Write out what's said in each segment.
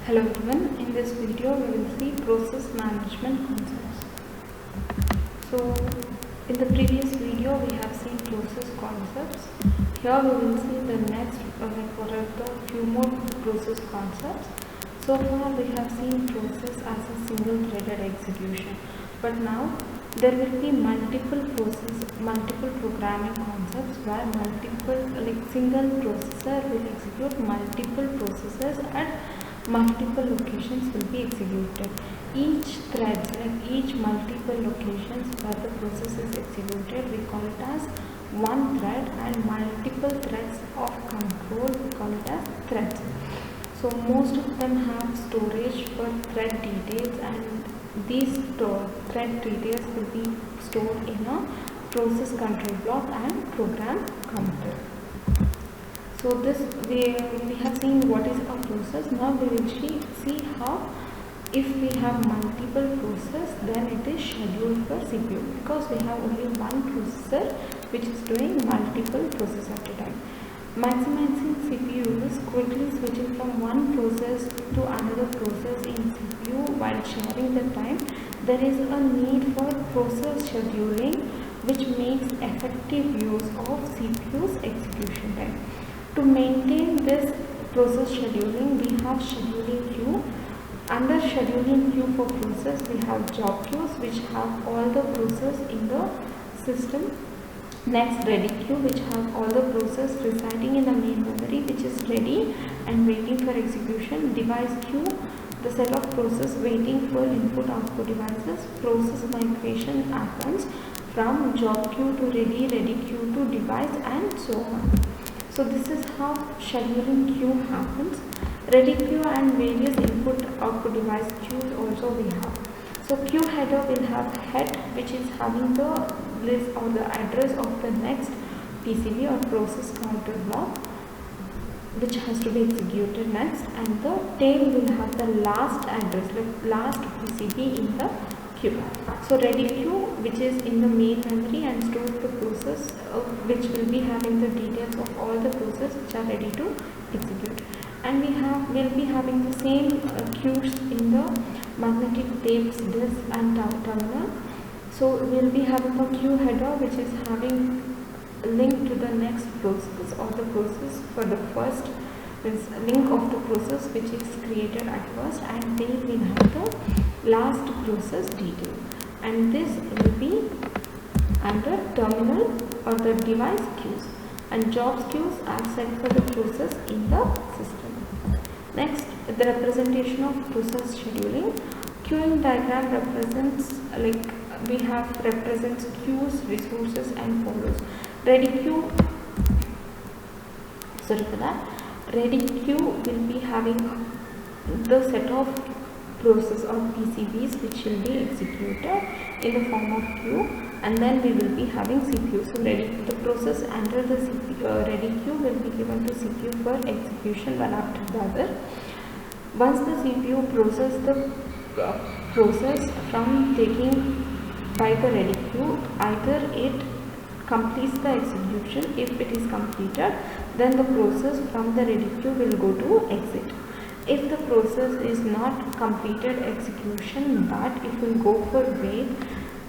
Hello everyone, in this video we will see process management concepts. So in the previous video we have seen process concepts. Here we will see the next what are the few more process concepts. So far we have seen process as a single threaded execution, but now there will be multiple programming concepts where single processor will execute multiple processes at multiple locations will be executed. Each thread, each multiple locations where the process is executed, we call it as one thread, and multiple threads of control, we call it as threads. So most of them have storage for thread details, and these thread details will be stored in a process control block and program counter. So this we have seen what is a process. Now we will see how if we have multiple processes, then it is scheduled for CPU, because we have only one processor which is doing multiple processes at a time. Maximizing CPU is quickly switching from one process to another process in CPU while sharing the time. There is a need for process scheduling, which makes effective use of CPU's execution time. To maintain this process scheduling, we have scheduling queue. Under scheduling queue for process, we have job queues, which have all the process in the system. Next, ready queue, which have all the process residing in the main memory, which is ready and waiting for execution. Device queue, the set of process waiting for input output devices. Process migration happens from job queue to ready queue to device, and so on. So this is how scheduling queue happens. Ready queue and various input output device queues also we have. So queue header will have head, which is having the list or the address of the next PCB or process counter block, which has to be executed next, and the tail will have the last address, like last PCB in the queue. So ready queue, which is in the main memory and stores the process, which will be having the details of all the processes which are ready to execute. And will be having the same queues in the magnetic tapes, disk and terminal. So we'll be having a queue header, which is having a link to the next process or the process for the first, this link of the process which is created at first, and they will have the last process detail, and this will be under terminal or the device queues, and jobs queues are set for the process in the system. Next, the representation of process scheduling. Queuing diagram represents represents queues, resources and follows. Ready queue will be having the set of process or PCBs which will be executed in the form of queue, and then we will be having CPU. So the process under the CPU, ready queue will be given to CPU for execution one after the other. Once the CPU processes the process from taking by the ready queue, either it completes the execution. If it is completed, then the process from the ready queue will go to exit. If the process is not completed execution, but it will go for wait,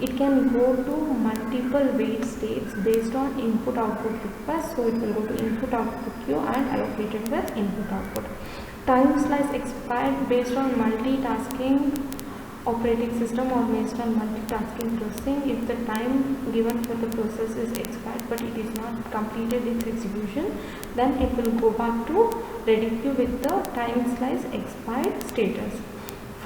it can go to multiple wait states based on input output request. So it will go to input output queue and allocated with input output. Time slice expired based on multitasking operating system or based on multitasking processing. If the time given for the process is expired but it is not completed its execution, then it will go back to ready queue with the time slice expired status.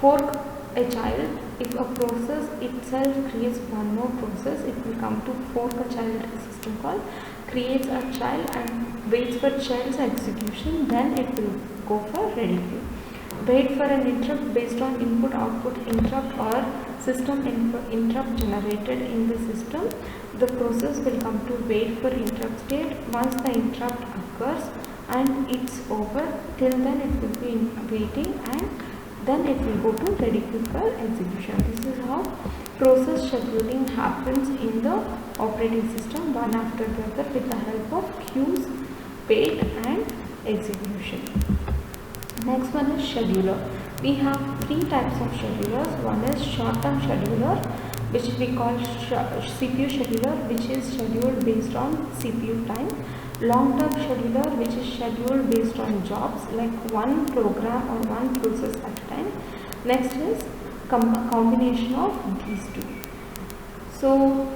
Fork a child. If a process itself creates one more process, it will come to fork a child system call, creates a child and waits for child's execution, then it will go for ready queue. Wait for an interrupt based on input output interrupt or system interrupt generated in the system. The process will come to wait for interrupt state. Once the interrupt occurs and it's over, till then it will be waiting, and then it will go to ready queue for execution. This is how process scheduling happens in the operating system, one after the other, with the help of queues, wait and execution. Next one is scheduler. We have three types of schedulers. One is short-term scheduler, which we call CPU scheduler, which is scheduled based on CPU time. Long-term scheduler, which is scheduled based on jobs, like one program or one process at a time. Next is combination of these two. So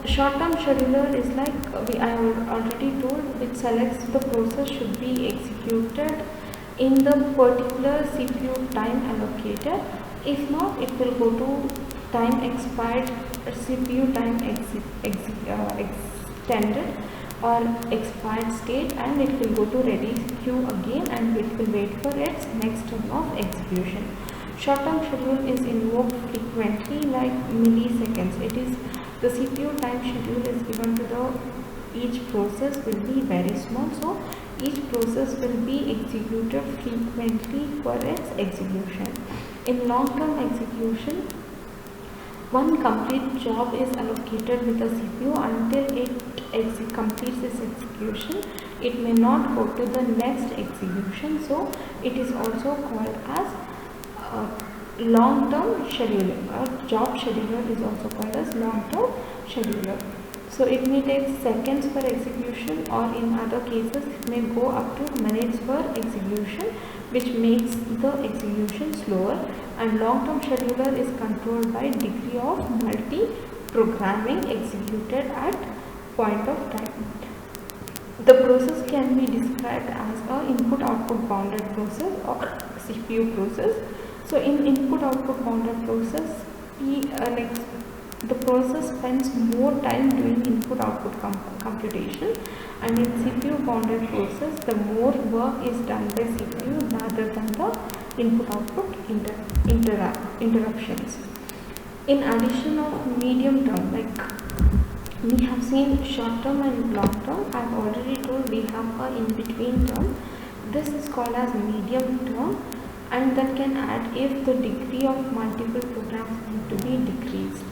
short-term scheduler is like I already told, it selects the process should be executed in the particular CPU time allocated. If not, it will go to time expired CPU time extended or expired state, and it will go to ready queue again, and it will wait for its next turn of execution. Short-term schedule is invoked frequently, like milliseconds. It is the CPU time schedule is given to each process will be very small, so each process will be executed frequently for its execution. In long-term execution, one complete job is allocated with the CPU until it completes its execution. It may not go to the next execution, so it is also called as long-term scheduler. A job scheduler is also called as long-term scheduler. So it may take seconds for execution, or in other cases it may go up to minutes for execution, which makes the execution slower. And long-term scheduler is controlled by degree of multi-programming executed at point of time. The process can be described as a input-output bounded process or CPU process. So in input-output bounded process, the process spends more time doing input-output computation, and in CPU bounded process, the more work is done by CPU rather than the input-output interruptions. In addition of medium term, like we have seen short term and long term, I have already told we have a in-between term. This is called as medium term, and that can add if the degree of multiple programs need to be decreased.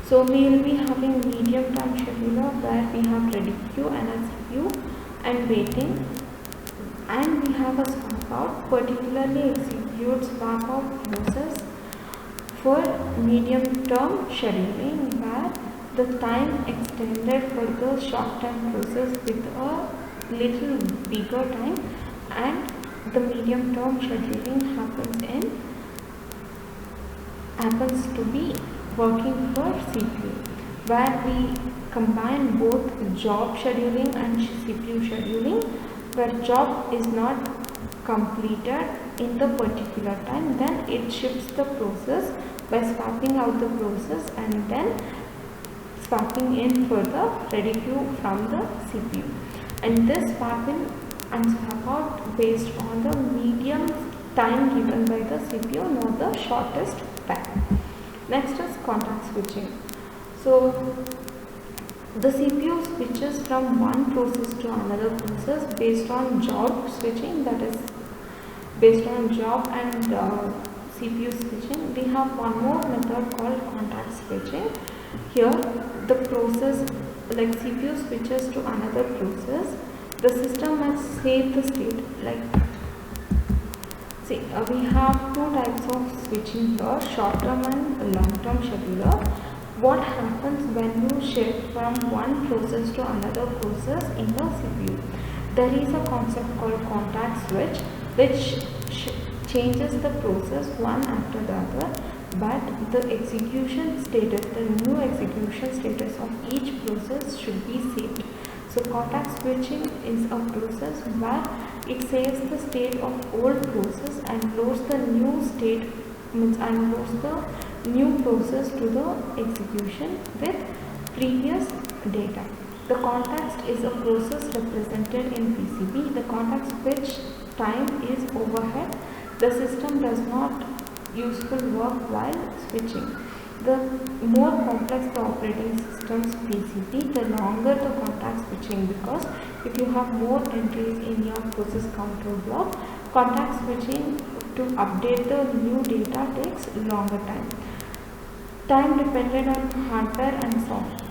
So we will be having medium term scheduler where we have ready queue and a CPU and waiting, and we have a swap out, particularly executes swap out process for medium term scheduling, where the time extended for the short term process with a little bigger time, and the medium term scheduling happens to be working for CPU, where we combine both job scheduling and CPU scheduling, where job is not completed in the particular time, then it shifts the process by swapping out the process and then swapping in for the ready queue from the CPU. And this swap in and swap out based on the medium time given by the CPU, not the shortest time. Next is contact switching. So the CPU switches from one process to another process based on job switching, that is based on job and CPU switching. We have one more method called contact switching. Here the process, like CPU switches to another process, the system must save the state. Like we have two types of switching here, short term and long term scheduler. What happens when you shift from one process to another process in the CPU? There is a concept called contact switch, which changes the process one after the other, but the execution status, the new execution status of each process should be saved. So contact switching is a process where it saves the state of old process and loads the new state, and loads the new process to the execution with previous data. The context is a process represented in PCB. The contact switch time is overhead. The system does not useful work while switching. The more complex the operating system's PCB, the longer the contact switching, because if you have more entries in your process control block, contact switching to update the new data takes longer time. Time dependent on hardware and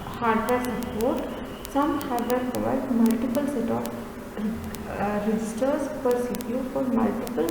hardware support. Some hardware provides multiple set of registers per CPU for multiple